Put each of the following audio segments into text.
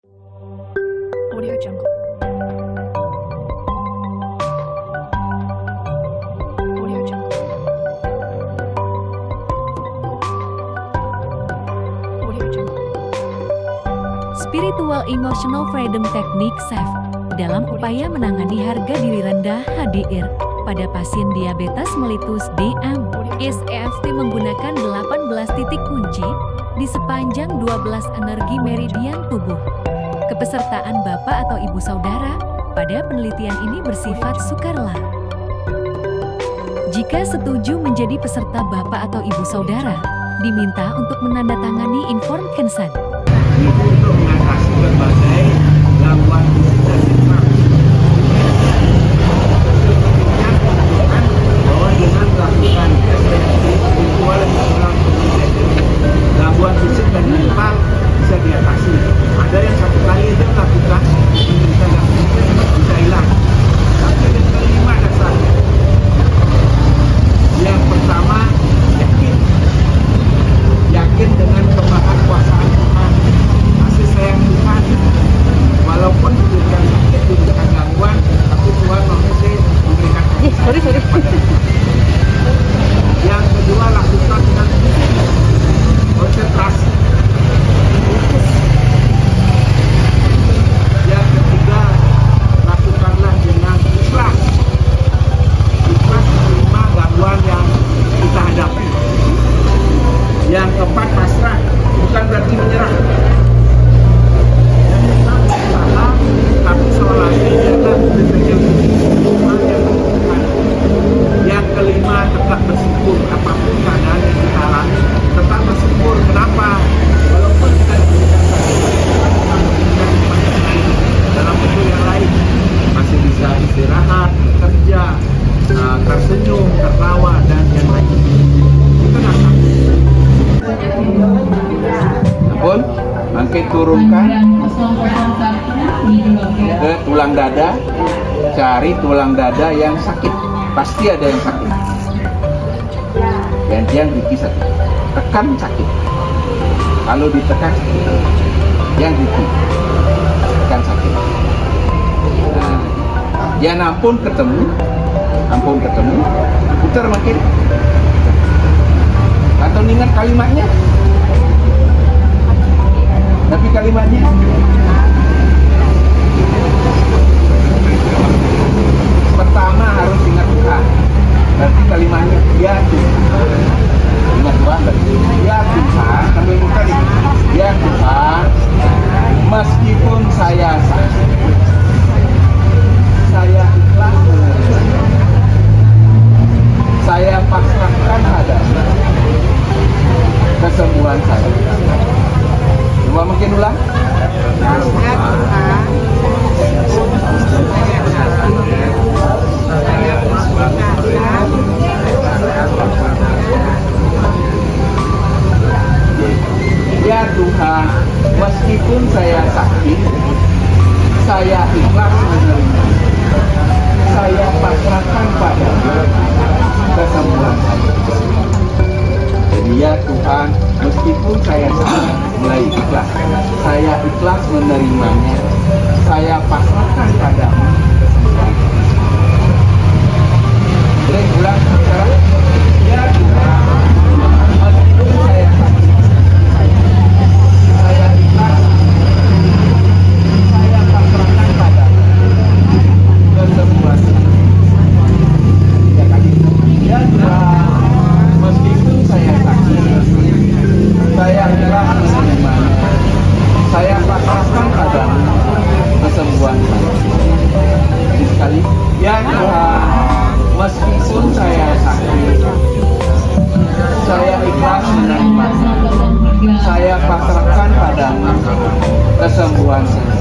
Audio Jungle. Audio Jungle. Audio Jungle. Spiritual Emotional Freedom Technique SEF dalam upaya menangani harga diri rendah HDR pada pasien diabetes mellitus DM. SEFT menggunakan 18 titik kunci di sepanjang 12 energi meridian tubuh. Kepesertaan Bapak atau Ibu Saudara pada penelitian ini bersifat sukarela. Jika setuju menjadi peserta Bapak atau Ibu Saudara, diminta untuk menandatangani informed consent. Itu untuk mengatasi berbagai gangguan fisik dan mental. Bahwa dengan melakukan spiritual gangguan fisik dan mental bisa diatasi. Ada yang satu kali itu melakukan bisa hilang. Tapi yang kelima dasarnya, yang pertama yakin dengan kemahakuasaan Tuhan, kasih sayang Tuhan, walaupun diberikan sakit, diberikan gangguan, tapi Tuhan masih memberikan Sorry. Yang kedua, lakukan dengan konsentrasi. Yang ketiga, lakukanlah dengan ikhlas. Ikhlas menerima gangguan yang kita hadapi. Yang keempat, pasrah, bukan berarti menyerah. Yang keenam, usaha, tapi seolah jangan berpikir Tuhan yang menentukan. Yang kelima, tetap bersyukur apapun keadaan yang kita alami, tetap bersyukur. Kenapa? Walaupun kita diberikan dalam bentuk yang lain, masih bisa istirahat, kerja, tersenyum, tertawa, dan yang lain. Itu nggak pun mangke turunkan ke tulang dada, cari tulang dada yang sakit, pasti ada yang sakit. Gantian gigi sakit, tekan sakit. Kalau ditekan sakit, yang gigi tekan sakit. Nah, yang ampun ketemu, putar makin. Atau ingat kalimatnya? Tapi kalimatnya pertama harus ingat Tuhan. Berarti kalimatnya ya Tuhan. Ingat Tuhan berarti ya Tuhan. Sambil buka di ya Tuhan. Meskipun saya sakit, saya ikhlas menerima. Saya pasrahkan padamu kesembuhan saya. Coba mungkin ulang. Ya Tuhan, meskipun saya sakit, saya ikhlas menerima. Saya pasrahkan padamu kesembuhan saya. Jadi ya Tuhan, meskipun saya sakit, mulai ikhlas, saya ikhlas menerimanya. Saya pasrahkan padamu kesembuhan. Boleh ulang sekarang. Ya Tuhan, meskipun saya sakit, saya ikhlas, saya pasrahkan padamu kesembuhan. Ya kali. Ya Tuhan, meskipun saya sakit, saya ikhlas menerimanya. Saya pasrahkan padamu kesembuhan saya. Jadi sekali, ya Tuhan, meskipun saya sakit, saya ikhlas menerimanya. Saya pasrahkan padamu kesembuhan saya.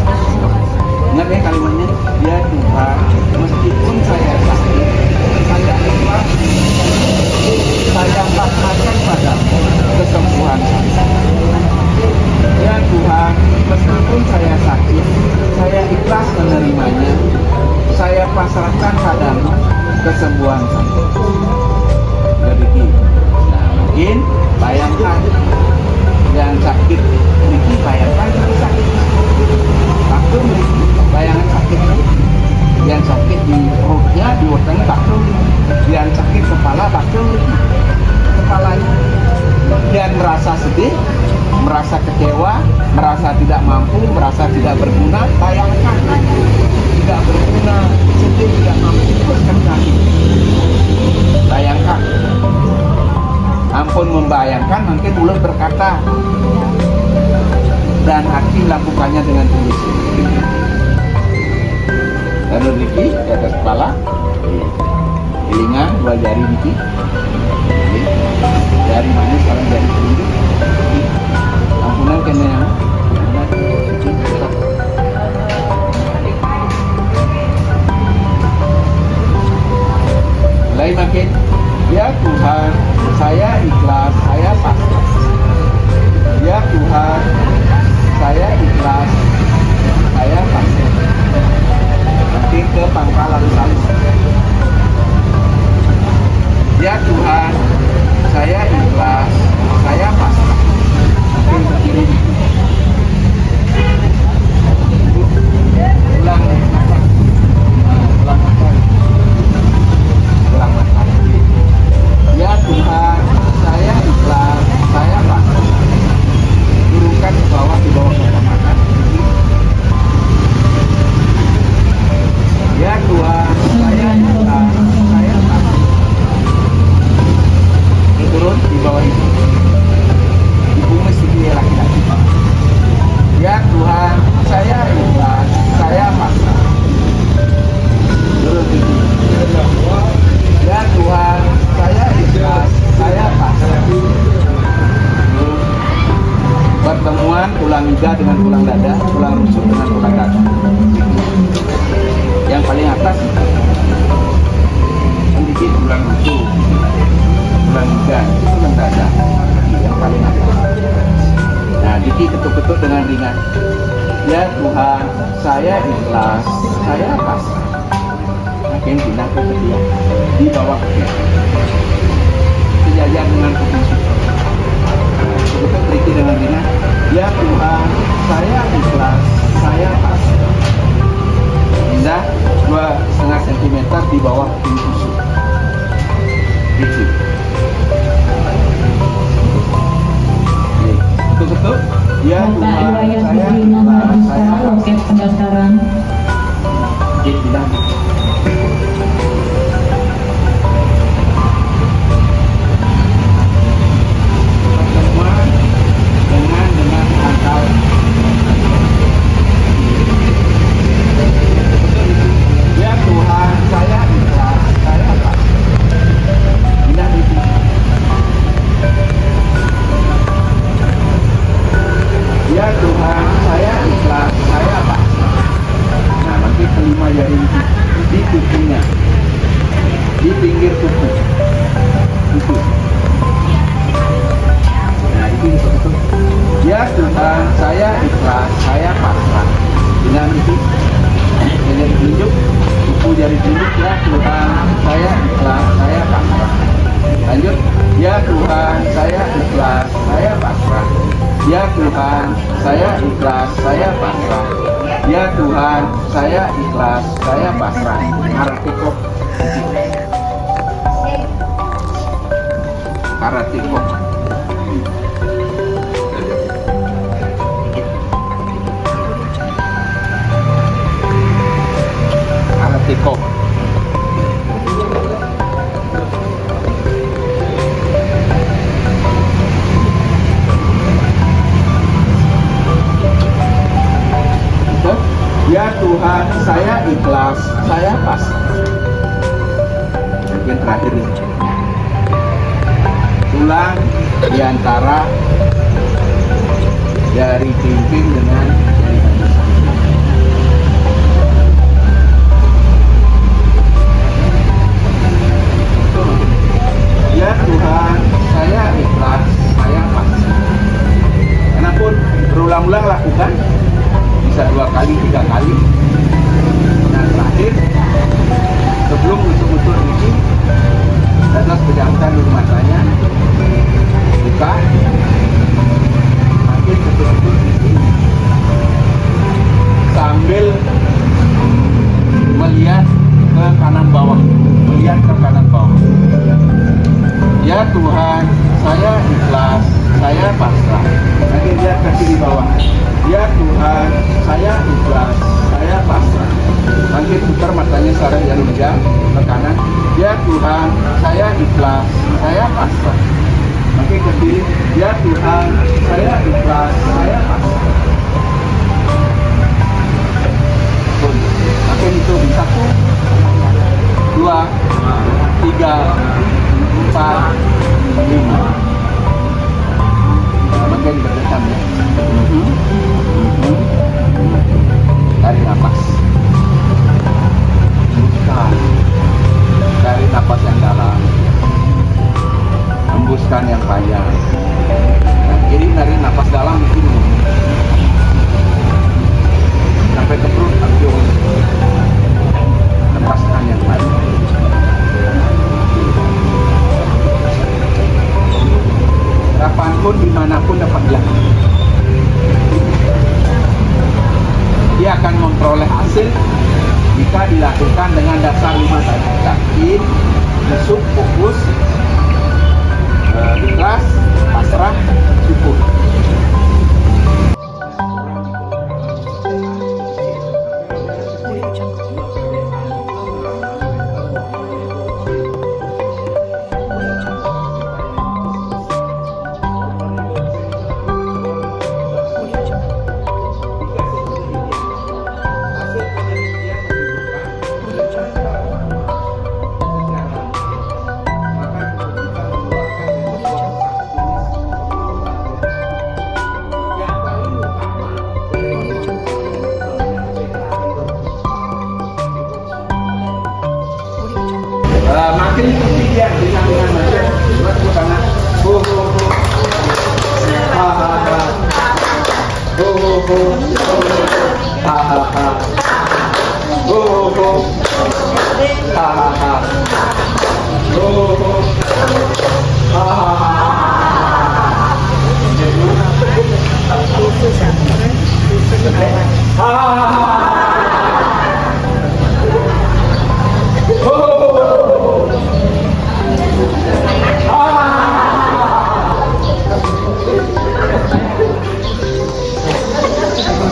Ingat ya kalimatnya, ya Tuhan, meskipun saya sakit, saya ikhlas, saya pasrahkan padamu kesembuhan saya. Ya Tuhan, meskipun saya sakit, saya ikhlas menerimanya. Saya pasrahkan padamu kesembuhan saya. Jadi, nah mungkin bayangkan yang sakit, ini bayangkan sakit. merasa tidak mampu, merasa tidak berguna, bayangkan tidak berguna, sedih, tidak mampu, teruskan kaki. Bayangkan. Ampun membayangkan, mungkin mulut berkata dan hati melakukannya dengan tulus. Lalu Niki di atas kepala, telinga, dua jari Niki, jari manis, sekarang jari telunjuk. Ampunan kena yang mulai makin. Ya Tuhan, saya ikhlas, saya pasrah. Ya Tuhan, saya ikhlas, saya pasrah. Makin ke pangkal halus-halus. Ya Tuhan, saya ikhlas, saya pasrah. Makin ke kiri. Ulang nafas. Ulang nafas. Ulang nafas. Ya Tuhan, saya ikhlas, saya pasrah. Turunkan ke bawah, di bawah kepala. Ya Tuhan, saya ikhlas, saya pasrah. Turun di bawah itu. Ibu mesti dia laki-laki. Ya Tuhan, saya ikhlas, saya pasrah. Turun itu. Ya Tuhan, saya ikhlas, saya pasrah. Pertemuan tulang iga dengan tulang dada, tulang rusuk dengan tulang dada. Yang paling atas sedikit tulang rusuk, tulang iga, tulang dada. Yang paling atas. Nah, Diki ketuk-ketuk dengan ringan. Ya Tuhan, saya ikhlas, saya pasrah. Makin pindah ke ketiak, di bawah ketiak. Sejajar dengan kuping susu. Ketuk Diki dengan ringan. Ya Tuhan, saya ikhlas, saya pasrah. Pindah 2,5 cm di bawah kuping susu. Diki. Ketuk. Ya Tuhan, saya ikhlas, saya pasrah. Pendaftaran. Diki pindah. Dengan akal. Ya Tuhan, saya ikhlas, saya pasrah. Pindah itu. Ya Tuhan, saya ikhlas, saya pasrah. Nah, nanti kelima jari di kukunya, di pinggir kuku. Itu. Nah, itu betul-betul. Ya Tuhan, saya ikhlas, saya pasrah. Dengan itu, jari telunjuk, kuku jari telunjuk. Ya Tuhan, saya ikhlas, saya pasrah. Lanjut. Ya Tuhan, saya ikhlas, saya pasrah. Ya Tuhan, saya ikhlas, saya pasrah. Ya Tuhan, saya ikhlas, saya pasrah. Karatiko. Karatiko. Karatiko. Ya Tuhan, saya ikhlas, saya pasrah. Bagian terakhir ini. Tulang di antara jari kelingking dengan jari manis. Ya Tuhan, saya ikhlas, saya pasrah. Kenapun berulang-ulang lakukan, bisa 2 kali, 3 kali. Dan terakhir, sebelum utuk-utuk ini, tetes pejamkan dulu matanya, buka, makin utuk-utuk ini, sambil melihat ke kanan bawah, melihat ke kanan bawah. Ya Tuhan, saya ikhlas, saya pasrah. Nanti lihat kaki di bawah. pasrah. Makin kecil, ya Tuhan, saya ikhlas, saya pasrah. Makin itu 1, 2, 3, 4, 5. Makin berdekat ya. Tarik nafas. Hembuskan. Tarik nafas yang dalam. Hembuskan yang panjang. Nah, jadi tarik nafas dalam begini. Sampai ke perut langsung. Lepaskan yang panjang. Kapanpun, dimanapun dapat dilakukan. Dia akan memperoleh hasil jika dilakukan dengan dasar 5 tadi. Yakin, besuk, fokus, ikhlas, pasrah, syukur. Audio Jungle. Audio Jungle. Audio Jungle. Audio Jungle. Audio Jungle. Audio Jungle. Makin seperti dia dengan macam buat bukannya ho ho ho ha ha ha ho ho ho ha ha ha ho ho ho ha ha ha ho ho ho ha ha ha.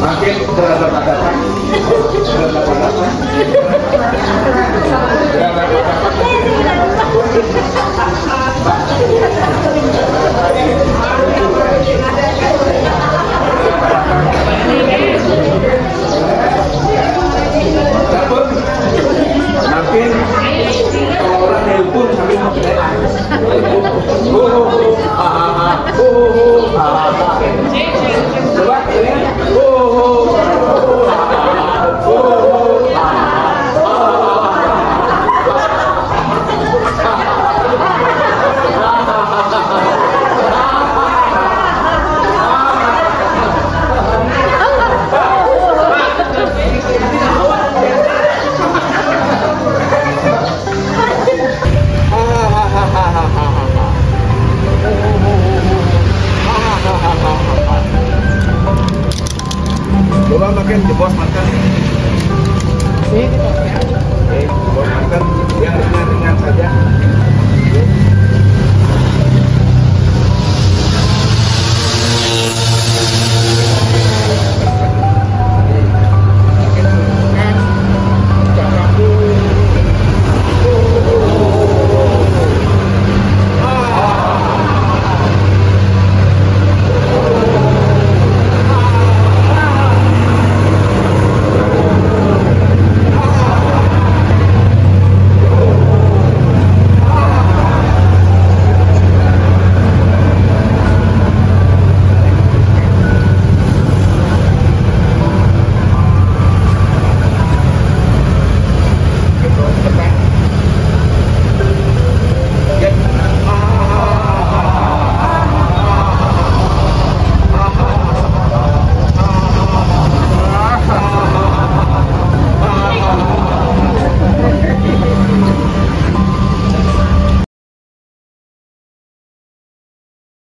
Makin berapa-apa. Makin kalau orang nelpon sambil mengeluarkan coba ini coba makin jebos makan. Jebos makan yang ringan-ringan saja.